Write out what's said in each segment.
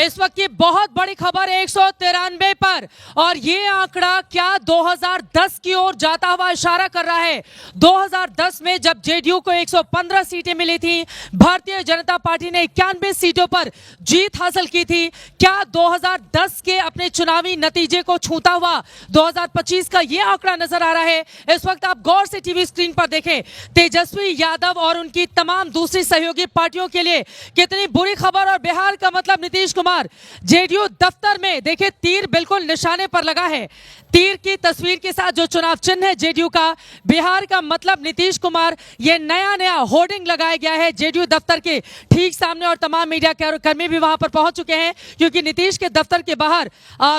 इस वक्त की बहुत बड़ी खबर 193 पर, और ये आंकड़ा क्या 2010 की ओर जाता हुआ इशारा कर रहा है। 2010 में जब जेडीयू को 115 सीटें मिली थी, भारतीय जनता पार्टी ने 91 सीटों पर जीत हासिल की थी। क्या 2010 के अपने चुनावी नतीजे को छूता हुआ 2025 का ये आंकड़ा नजर आ रहा है। इस वक्त आप गौर से टीवी स्क्रीन पर देखें, तेजस्वी यादव और उनकी तमाम दूसरी सहयोगी पार्टियों के लिए कितनी बुरी खबर। और बिहार का मतलब नीतीश कुमार, जेडीयू दफ्तर में देखिए तीर बिल्कुल निशाने पर लगा है, तीर की तस्वीर के साथ जो चुनाव चिन्ह है जेडीयू का, बिहार का मतलब नीतीश कुमार, ये नया होर्डिंग लगाया गया है जेडीयू दफ्तर के ठीक सामने। और तमाम मीडिया कर्मी भी वहां पर पहुंच चुके हैं, क्योंकि नीतीश के दफ्तर के बाहर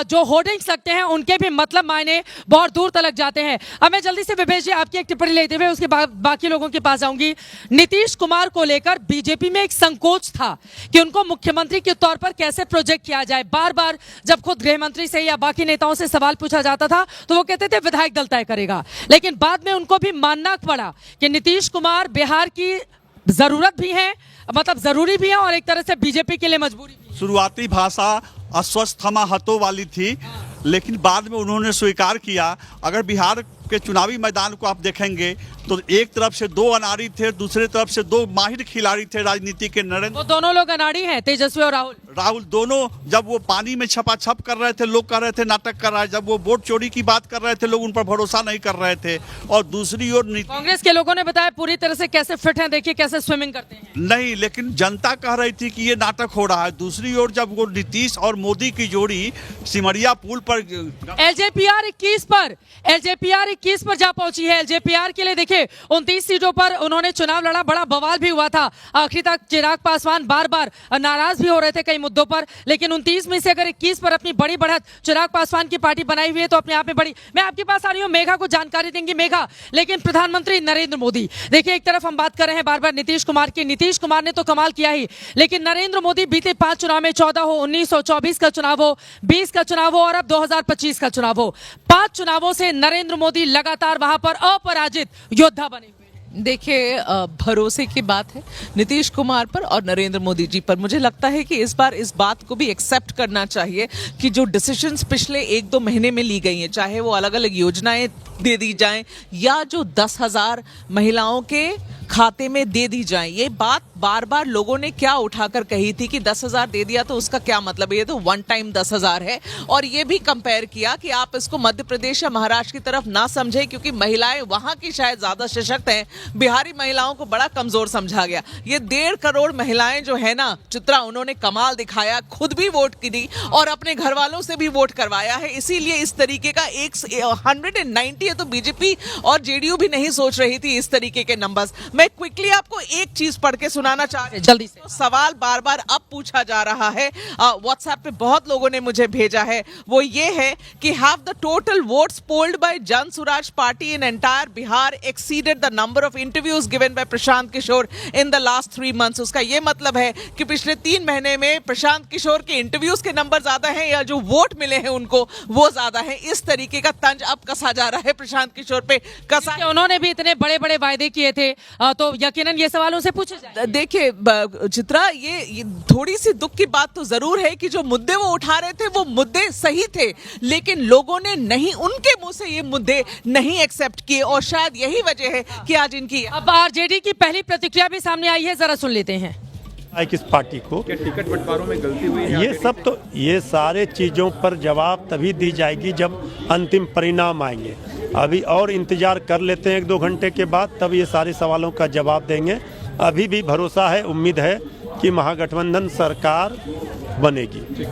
जो होर्डिंग्स लगते हैं उनके भी मतलब मायने बहुत दूर तक जाते हैं। अब मैं जल्दी से विवेश जी आपकी एक टिप्पणी लेते हुए उसके बाकी लोगों के पास आऊंगी। नीतीश कुमार को लेकर बीजेपी में एक संकोच था कि उनको मुख्यमंत्री के तौर पर कैसे प्रोजेक्ट किया जाए। बार बार जब खुद गृह मंत्री से या बाकी नेताओं से सवाल पूछा जाता था तो वो कहते थे विधायक दल तय करेगा, लेकिन बाद में उनको भी मानना पड़ा कि नीतीश कुमार बिहार की जरूरत भी है, मतलब जरूरी भी है, और एक तरह से बीजेपी के लिए मजबूरी भी। शुरुआती भाषा अस्वस्थमा हतो वाली थी, लेकिन बाद में उन्होंने स्वीकार किया। अगर बिहार के चुनावी मैदान को आप देखेंगे तो एक तरफ से दो अनाड़ी थे, दूसरी तरफ से दो माहिर खिलाड़ी थे राजनीति के। नरेंद्र, वो दोनों लोग अनाड़ी हैं, तेजस्वी और राहुल दोनों, जब वो पानी में छपाछप कर रहे थे लोग कह रहे थे नाटक कर रहा है, जब वो वोट चोरी की बात कर रहे थे लोग उन पर भरोसा नहीं कर रहे थे। और दूसरी ओर कांग्रेस के लोगों ने बताया पूरी तरह से कैसे फिट हैं, देखिए कैसे स्विमिंग करते हैं। नहीं, लेकिन जनता कह रही थी कि ये नाटक हो रहा है। दूसरी ओर जब वो नीतीश और मोदी की जोड़ी सिमरिया पुल पर एलजेपीआर 21 पर जा पहुंची है। एलजेपीआर के लिए देखिए 29 सीटों पर उन्होंने चुनाव लड़ा, बड़ा बवाल भी हुआ था। आखिर तक चिराग पासवान बार बार नाराज भी हो रहे थे कई मुद्दों पर, लेकिन 29 में से अगर 21 पर अपनी बड़ी बढ़त चिराग पासवान की पार्टी बनाई हुई है तो अपने आप में बड़ी। मैं आपके पास आ रही हूँ, मेघा को जानकारी देंगी। मेघा, लेकिन प्रधानमंत्री नरेंद्र मोदी, देखिए एक तरफ हम बात कर रहे हैं बार बार नीतीश कुमार की, नीतीश कुमार ने तो कमाल किया ही, लेकिन नरेंद्र मोदी बीते 5 चुनाव में 14 हो, 19 हो, 24 का चुनाव हो, 20 का चुनाव हो और अब 2025 का चुनाव हो, 5 चुनावों से नरेंद्र मोदी लगातार वहां पर अपराजित योद्धा बने हुए। देखिए, भरोसे की बात है नीतीश कुमार पर और नरेंद्र मोदी जी पर। मुझे लगता है कि इस बार इस बात को भी एक्सेप्ट करना चाहिए कि जो डिसीजंस पिछले 1-2 महीने में ली गई हैं, चाहे वो अलग अलग योजनाएं दे दी जाएं या जो 10,000 महिलाओं के खाते में दे दी जाए, ये बात बार बार लोगों ने क्या उठाकर कही थी कि 10,000 दे दिया तो उसका क्या मतलब है, ये तो वन टाइम 10,000 है। और ये भी कंपेयर किया कि आप इसको मध्य प्रदेश या महाराष्ट्र की तरफ ना समझे, क्योंकि महिलाएं वहां की शायद ज्यादा सशक्त हैं, बिहारी महिलाओं को बड़ा कमजोर समझा गया। ये 1.5 करोड़ महिलाएं जो है ना चित्रा, उन्होंने कमाल दिखाया, खुद भी वोट की दी और अपने घर वालों से भी वोट करवाया है। इसीलिए इस तरीके का 190 है, तो बीजेपी और जेडीयू भी नहीं सोच रही थी इस तरीके के नंबर्स। मैं क्विकली आपको एक चीज पढ़ के सुनाना चाह रही हूं, जल्दी से। सवाल बार बार अब पूछा जा रहा है, व्हाट्सएप पे बहुत लोगों ने मुझे भेजा है, वो ये है कि have the total votes polled by Jan Swaraj party in entire Bihar exceeded the number of interviews given by Prashant Kishor in the last 3 months. उसका ये मतलब है कि पिछले 3 महीने में प्रशांत किशोर के इंटरव्यूज के नंबर ज्यादा हैं या जो वोट मिले हैं उनको वो ज्यादा है। इस तरीके का तंज अब कसा जा रहा है प्रशांत किशोर पे। कसा, उन्होंने भी इतने बड़े बड़े वायदे किए थे तो यकीनन ये सवाल उनसे पूछे जाएंगे। देखिए चित्रा, ये थोड़ी सी दुख की बात तो जरूर है कि जो मुद्दे वो उठा रहे थे वो मुद्दे सही थे, लेकिन लोगों ने नहीं, उनके मुंह से ये मुद्दे नहीं एक्सेप्ट किए और शायद यही वजह है कि आज इनकी। अब आरजेडी की पहली प्रतिक्रिया भी सामने आई है, जरा सुन लेते हैं। किस पार्टी को क्या टिकट बंटवारों में गलती हुई है? ये सब तो, ये सारे चीज़ों पर जवाब तभी दी जाएगी जब अंतिम परिणाम आएंगे। अभी और इंतजार कर लेते हैं 1-2 घंटे के बाद, तब ये सारे सवालों का जवाब देंगे। अभी भी भरोसा है, उम्मीद है कि महागठबंधन सरकार बनेगी।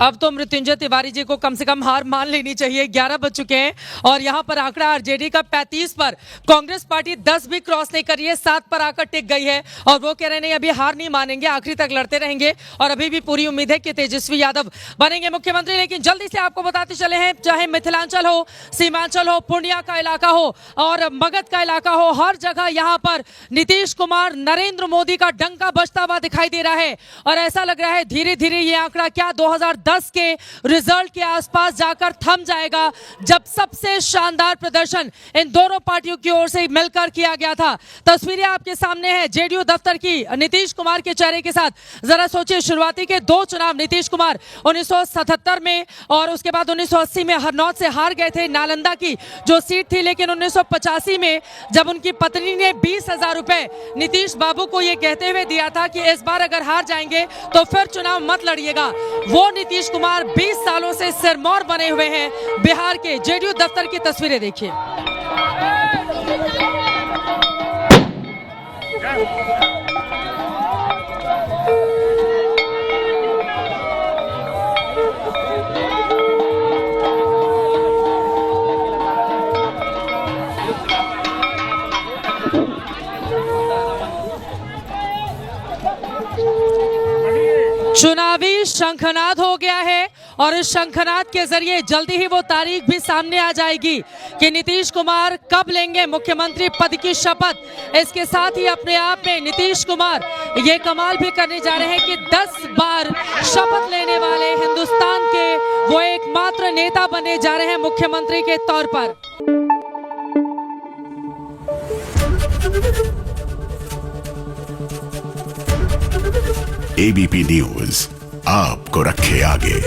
अब तो मृत्युंजय तिवारी जी को कम से कम हार मान लेनी चाहिए। 11 बज चुके हैं और यहाँ पर आंकड़ा आरजेडी का 35 पर, कांग्रेस पार्टी 10 भी क्रॉस नहीं करी है, 7 पर आकर टिक गई है और वो कह रहे नहीं अभी हार नहीं मानेंगे, आखिरी तक लड़ते रहेंगे और अभी भी पूरी उम्मीद है कि तेजस्वी यादव बनेंगे मुख्यमंत्री। लेकिन जल्दी से आपको बताते चले हैं, चाहे मिथिलांचल हो, सीमांचल हो, पूर्णिया का इलाका हो और मगध का इलाका हो, हर जगह यहाँ पर नीतीश कुमार, नरेंद्र मोदी का डंका बजता हुआ दिखाई दे रहा है और ऐसा लग रहा है धीरे धीरे ये आंकड़ा क्या 2010 2010 के रिजल्ट के आसपास जाकर थम जाएगा, जब सबसे शानदार प्रदर्शन इन दोनों पार्टियों की ओर से मिलकर किया गया था। तस्वीरें आपके सामने है जेडीयू दफ्तर की नीतीश कुमार के चेहरे के साथ। जरा सोचिए, शुरुआती के 2 चुनाव नीतीश कुमार 1977 में और उसके बाद 1980 में हरनौत से हार गए थे, नालंदा की जो सीट थी। लेकिन 1985 में जब उनकी पत्नी ने 20,000 रुपए नीतीश बाबू को यह कहते हुए दिया था कि इस बार अगर हार जाएंगे तो फिर चुनाव मत लड़िएगा, वो नीतीश कुमार 20 सालों से सिरमौर बने हुए हैं बिहार के। जेडीयू दफ्तर की तस्वीरें देखिए। चुनावी शंखनाद हो गया है और इस शंखनाद के जरिए जल्दी ही वो तारीख भी सामने आ जाएगी कि नीतीश कुमार कब लेंगे मुख्यमंत्री पद की शपथ। इसके साथ ही अपने आप में नीतीश कुमार ये कमाल भी करने जा रहे हैं कि 10 बार शपथ लेने वाले हिंदुस्तान के वो एकमात्र नेता बनने जा रहे हैं मुख्यमंत्री के तौर पर। एबीपी न्यूज आपको रखे आगे।